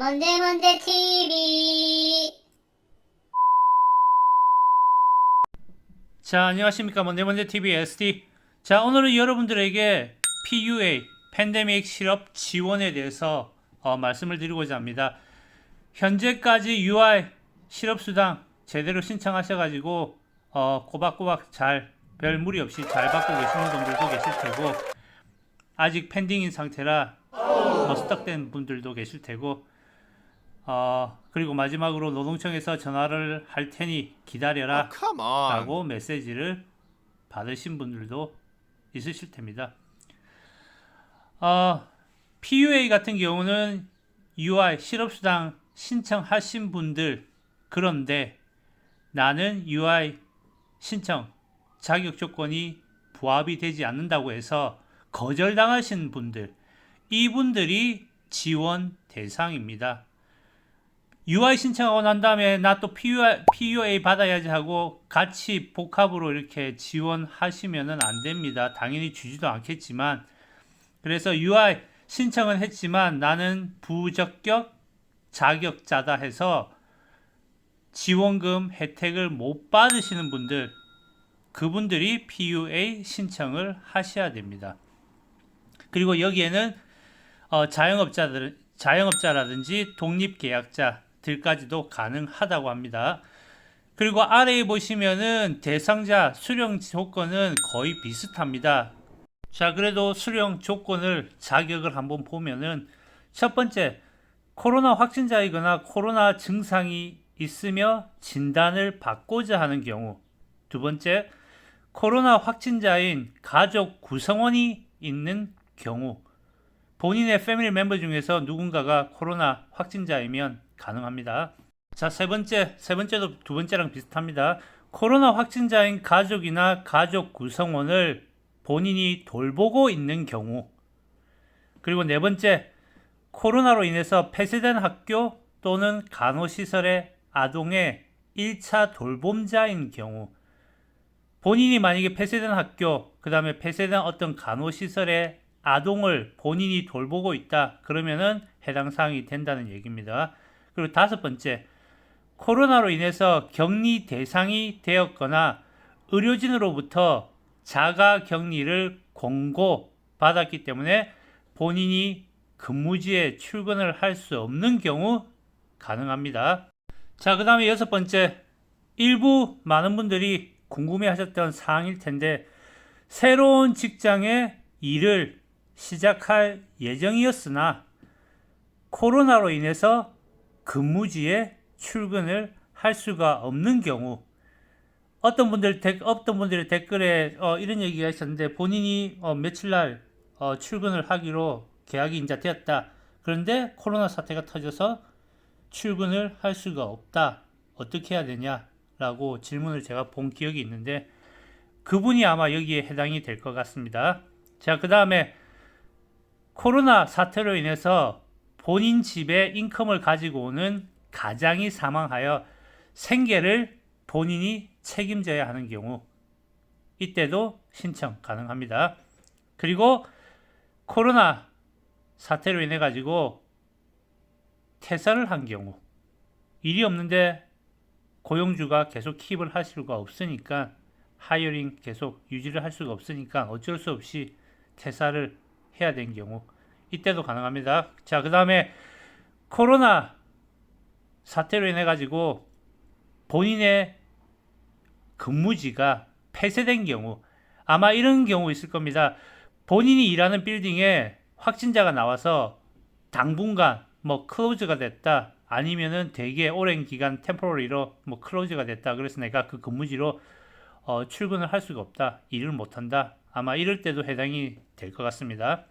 먼데먼데 TV. 자, 안녕하십니까. 먼데먼데TV SD. 자, 오늘은 여러분들에게 PUA, 팬데믹 실업 지원에 대해서 말씀을 드리고자 합니다. 현재까지 UI 실업수당 제대로 신청하셔가지고 꼬박꼬박 잘, 별 무리 없이 잘 받고 계시는 분들도 계실 테고, 아직 펜딩인 상태라 스떡된 분들도 계실 테고, 그리고 마지막으로 노동청에서 전화를 할 테니 기다려라 come on. 라고 메시지를 받으신 분들도 있으실 텐니다. PUA 같은 경우는 UI 실업수당 신청하신 분들, 그런데 나는 UI 신청 자격 조건이 부합이 되지 않는다고 해서 거절당하신 분들, 이분들이 지원 대상입니다. UI 신청하고 난 다음에 나 또 PUA 받아야지 하고 같이 복합으로 이렇게 지원하시면은 안 됩니다. 당연히 주지도 않겠지만, 그래서 UI 신청은 했지만 나는 부적격 자격자다 해서 지원금 혜택을 못 받으시는 분들, 그분들이 PUA 신청을 하셔야 됩니다. 그리고 여기에는 자영업자라든지 독립계약자들까지도 가능하다고 합니다. 그리고 아래에 보시면은 대상자 수령 조건은 거의 비슷합니다. 자, 그래도 수령 조건을 자격을 한번 보면은, 첫 번째, 코로나 확진자이거나 코로나 증상이 있으며 진단을 받고자 하는 경우. 두 번째, 코로나 확진자인 가족 구성원이 있는 경우. 본인의 패밀리 멤버 중에서 누군가가 코로나 확진자이면 가능합니다. 자, 세 번째도 두 번째랑 비슷합니다. 코로나 확진자인 가족이나 가족 구성원을 본인이 돌보고 있는 경우. 그리고 네 번째, 코로나로 인해서 폐쇄된 학교 또는 간호시설의 아동의 1차 돌봄자인 경우. 본인이 만약에 폐쇄된 학교, 그 다음에 폐쇄된 어떤 간호시설의 아동을 본인이 돌보고 있다, 그러면은 해당 사항이 된다는 얘기입니다. 그리고 다섯 번째, 코로나로 인해서 격리 대상이 되었거나 의료진으로부터 자가 격리를 권고받았기 때문에 본인이 근무지에 출근을 할 수 없는 경우 가능합니다. 자, 그 다음에 여섯 번째, 일부 많은 분들이 궁금해 하셨던 사항일 텐데, 새로운 직장에 일을 시작할 예정이었으나 코로나로 인해서 근무지에 출근을 할 수가 없는 경우. 어떤 분들의 댓글에 이런 얘기가 있었는데, 본인이 며칠 날 출근을 하기로 계약이 이제 되었다. 그런데 코로나 사태가 터져서 출근을 할 수가 없다. 어떻게 해야 되냐? 라고 질문을 제가 본 기억이 있는데, 그분이 아마 여기에 해당이 될 것 같습니다. 자, 그 다음에 코로나 사태로 인해서 본인 집에 인컴을 가지고 오는 가장이 사망하여 생계를 본인이 책임져야 하는 경우, 이때도 신청 가능합니다. 그리고 코로나 사태로 인해 가지고 퇴사를 한 경우, 일이 없는데 고용주가 계속 킵을 할 수가 없으니까, 하이어링 계속 유지를 할 수가 없으니까 어쩔 수 없이 퇴사를 해야 된 경우, 이때도 가능합니다. 자, 그 다음에 코로나 사태로 인해 가지고 본인의 근무지가 폐쇄된 경우, 아마 이런 경우 있을 겁니다. 본인이 일하는 빌딩에 확진자가 나와서 당분간 클로즈가 됐다, 아니면은 되게 오랜 기간 템포러리로 클로즈가 됐다. 그래서 내가 그 근무지로 출근을 할 수가 없다, 일을 못한다. 아마 이럴 때도 해당이 될 것 같습니다.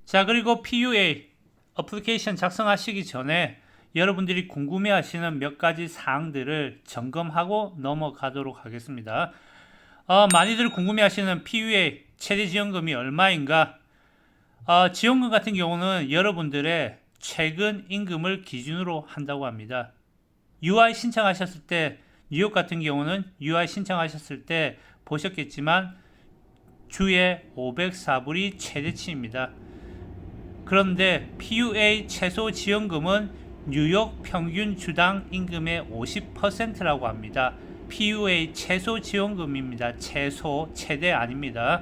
자, 그리고 PUA 어플리케이션 작성하시기 전에 여러분들이 궁금해하시는 몇 가지 사항들을 점검하고 넘어가도록 하겠습니다. 많이들 궁금해하시는 PUA 최대 지원금이 얼마인가? 지원금 같은 경우는 여러분들의 최근 임금을 기준으로 한다고 합니다. UI 신청하셨을 때, 뉴욕 같은 경우는 UI 신청하셨을 때 보셨겠지만 주에 504불이 최대치입니다. 그런데 PUA 최소 지원금은 뉴욕 평균 주당 임금의 50%라고 합니다. PUA 최소 지원금입니다. 최소, 최대 아닙니다.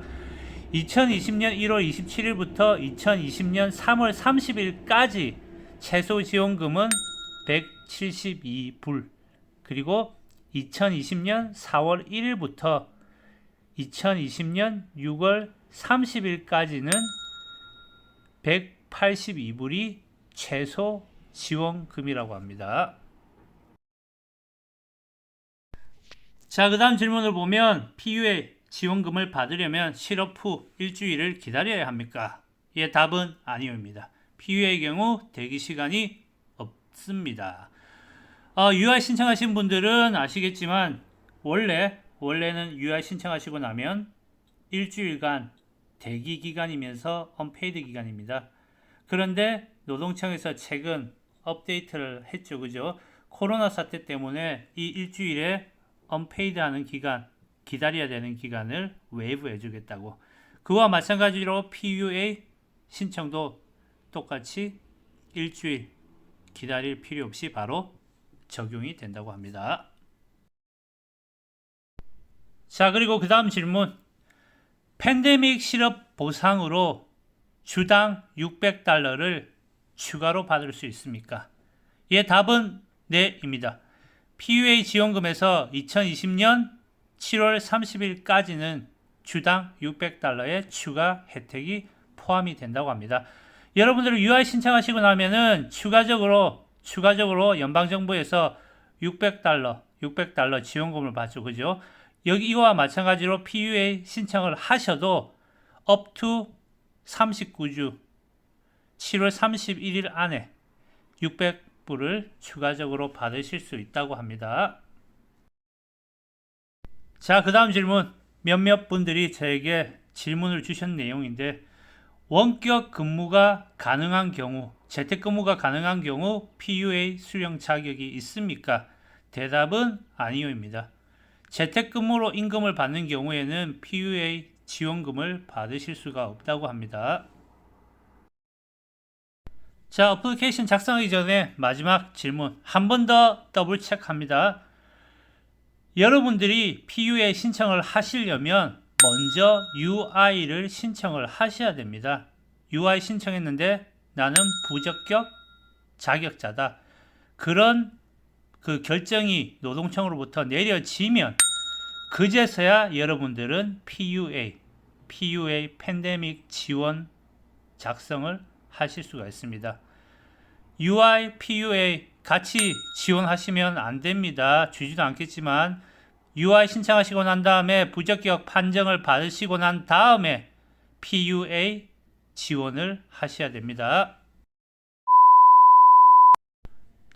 2020년 1월 27일부터 2020년 3월 30일까지 최소 지원금은 172불, 그리고 2020년 4월 1일부터 2020년 6월 30일까지는 182불이 최소 지원금이라고 합니다. 자, 그 다음 질문을 보면 PUA 지원금을 받으려면 실업 후 일주일을 기다려야 합니까? 예, 답은 아니오입니다. PUA의 경우 대기 시간이 없습니다. UI 신청하신 분들은 아시겠지만 원래는 UI 신청하시고 나면 일주일간 대기 기간이면서 언페이드 기간입니다. 그런데 노동청에서 최근 업데이트를 했죠. 그죠? 코로나 사태 때문에 이 일주일에 언페이드 하는 기간, 기다려야 되는 기간을 웨이브 해주겠다고. 그와 마찬가지로 PUA 신청도 똑같이 일주일 기다릴 필요 없이 바로 적용이 된다고 합니다. 자, 그리고 그 다음 질문. 팬데믹 실업 보상으로 주당 600달러를 추가로 받을 수 있습니까? 예, 답은 네입니다. PUA 지원금에서 2020년 7월 30일까지는 주당 600달러의 추가 혜택이 포함이 된다고 합니다. 여러분들은 UI 신청하시고 나면은 추가적으로 연방정부에서 600달러 지원금을 받죠. 그죠? 여기 이거와 마찬가지로 PUA 신청을 하셔도 up to 39주 7월 31일 안에 600불을 추가적으로 받으실 수 있다고 합니다. 자, 그 다음 질문. 몇몇 분들이 저에게 질문을 주신 내용인데, 원격 근무가 가능한 경우, 재택근무가 가능한 경우 PUA 수령 자격이 있습니까? 대답은 아니오입니다. 재택근무로 임금을 받는 경우에는 PUA 지원금을 받으실 수가 없다고 합니다. 자, 어플리케이션 작성하기 전에 마지막 질문 한 번 더 더블 체크합니다. 여러분들이 PUA 신청을 하시려면 먼저 UI를 신청을 하셔야 됩니다. UI 신청했는데 나는 부적격 자격자다. 그런 그 결정이 노동청으로부터 내려지면 그제서야 여러분들은 PUA 팬데믹 지원 작성을 하실 수가 있습니다. UI, PUA 같이 지원하시면 안 됩니다. 주지도 않겠지만 UI 신청하시고 난 다음에 부적격 판정을 받으시고 난 다음에 PUA 지원을 하셔야 됩니다.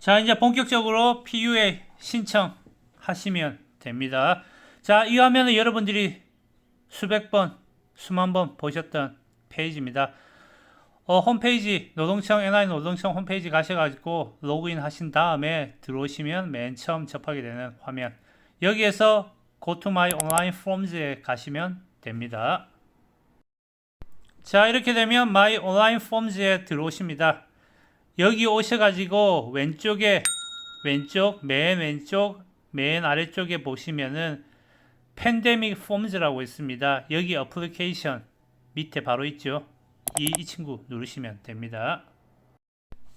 자, 이제 본격적으로 PUA 신청하시면 됩니다. 자, 이 화면은 여러분들이 수백 번, 수만 번 보셨던 페이지입니다. 홈페이지, NI 노동청 홈페이지 가셔가지고 로그인 하신 다음에 들어오시면 맨 처음 접하게 되는 화면. 여기에서 Go to my online forms에 가시면 됩니다. 자, 이렇게 되면 my online forms에 들어오십니다. 여기 오셔가지고 맨 아래쪽에 보시면은 팬데믹 폼즈라고 있습니다. 여기 어플리케이션 밑에 바로 있죠. 이 친구 누르시면 됩니다.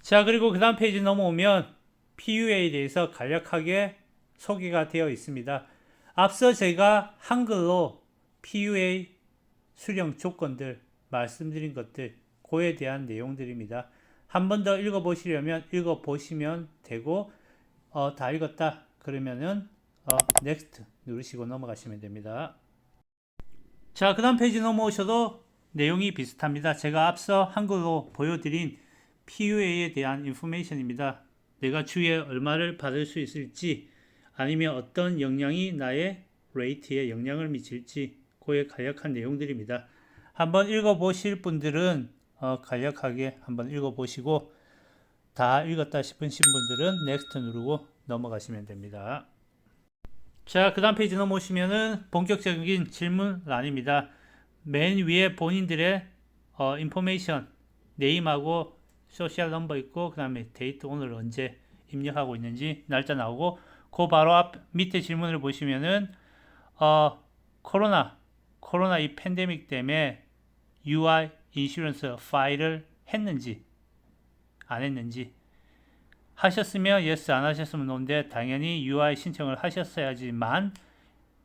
자, 그리고 그 다음 페이지 넘어오면 PUA에 대해서 간략하게 소개가 되어 있습니다. 앞서 제가 한글로 PUA 수령 조건들 말씀드린 것들, 그에 대한 내용들입니다. 한 번 더 읽어보시려면 읽어보시면 되고, 다 읽었다 그러면은 next 누르시고 넘어가시면 됩니다. 자, 그 다음 페이지 넘어오셔도 내용이 비슷합니다. 제가 앞서 한글로 보여드린 PUA에 대한 인포메이션입니다. 내가 주에 얼마를 받을 수 있을지, 아니면 어떤 영향이 나의 레이트에 영향을 미칠지, 그에 간략한 내용들입니다. 한번 읽어보실 분들은 간략하게 한번 읽어보시고, 다 읽었다 싶으신 분들은 next 누르고 넘어가시면 됩니다. 자, 그 다음 페이지 넘어오시면은 본격적인 질문란입니다. 맨 위에 본인들의 인포메이션, 네임하고 소셜 넘버 있고 그 다음에 데이트 오늘 언제 입력하고 있는지 날짜 나오고 그 바로 앞 밑에 질문을 보시면은 코로나 이 팬데믹 때문에 UI 인슈런스 파일을 했는지 안 했는지 하셨으면 yes, 안 하셨으면 no인데 당연히 UI 신청을 하셨어야지만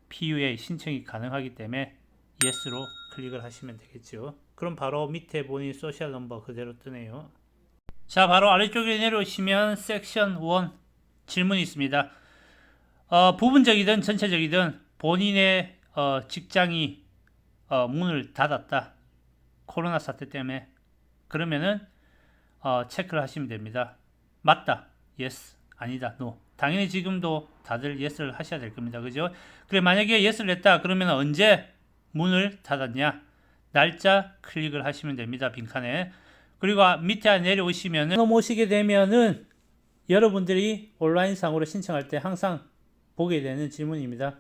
PUA 신청이 가능하기 때문에 yes로 클릭을 하시면 되겠죠. 그럼 바로 밑에 본인 소셜 넘버 그대로 뜨네요. 자, 바로 아래쪽에 내려오시면 섹션 1 질문이 있습니다. 부분적이든 전체적이든 본인의 직장이 문을 닫았다. 코로나 사태 때문에. 그러면은 체크를 하시면 됩니다. 맞다. yes. 아니다. no. 당연히 지금도 다들 yes를 하셔야 될 겁니다. 그죠? 그래, 만약에 yes를 했다. 그러면 언제 문을 닫았냐? 날짜 클릭을 하시면 됩니다. 빈칸에. 그리고 밑에 내려오시면은 넘어오시게 되면은 여러분들이 온라인상으로 신청할 때 항상 보게 되는 질문입니다.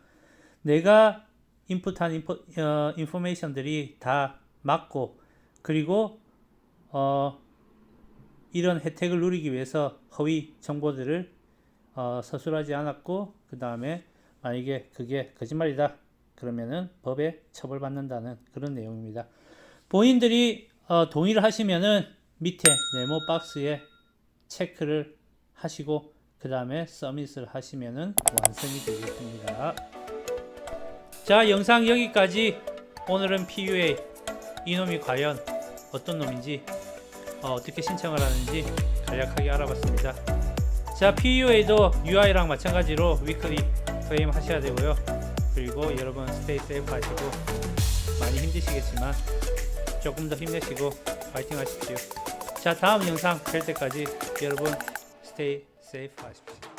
내가 인풋한 인포메이션들이 다 맞고 그리고 이런 혜택을 누리기 위해서 허위 정보들을 서술하지 않았고 그 다음에 만약에 그게 거짓말이다 그러면은 법에 처벌받는다는 그런 내용입니다. 본인들이 동의를 하시면은 밑에 네모 박스에 체크를 하시고 그 다음에 서밋을 하시면은 완성이 되겠습니다. 자, 영상 여기까지. 오늘은 PUA 이놈이 과연 어떤 놈인지 어떻게 신청을 하는지 간략하게 알아봤습니다. 자, PUA도 UI랑 마찬가지로 위클리 클레임 하셔야 되고요. 그리고 여러분 스테이 세이프 하시고 많이 힘드시겠지만 조금 더 힘내시고 파이팅 하십시오. 자, 다음 영상 뵐 때까지 여러분 스테이 세이프 하십시오.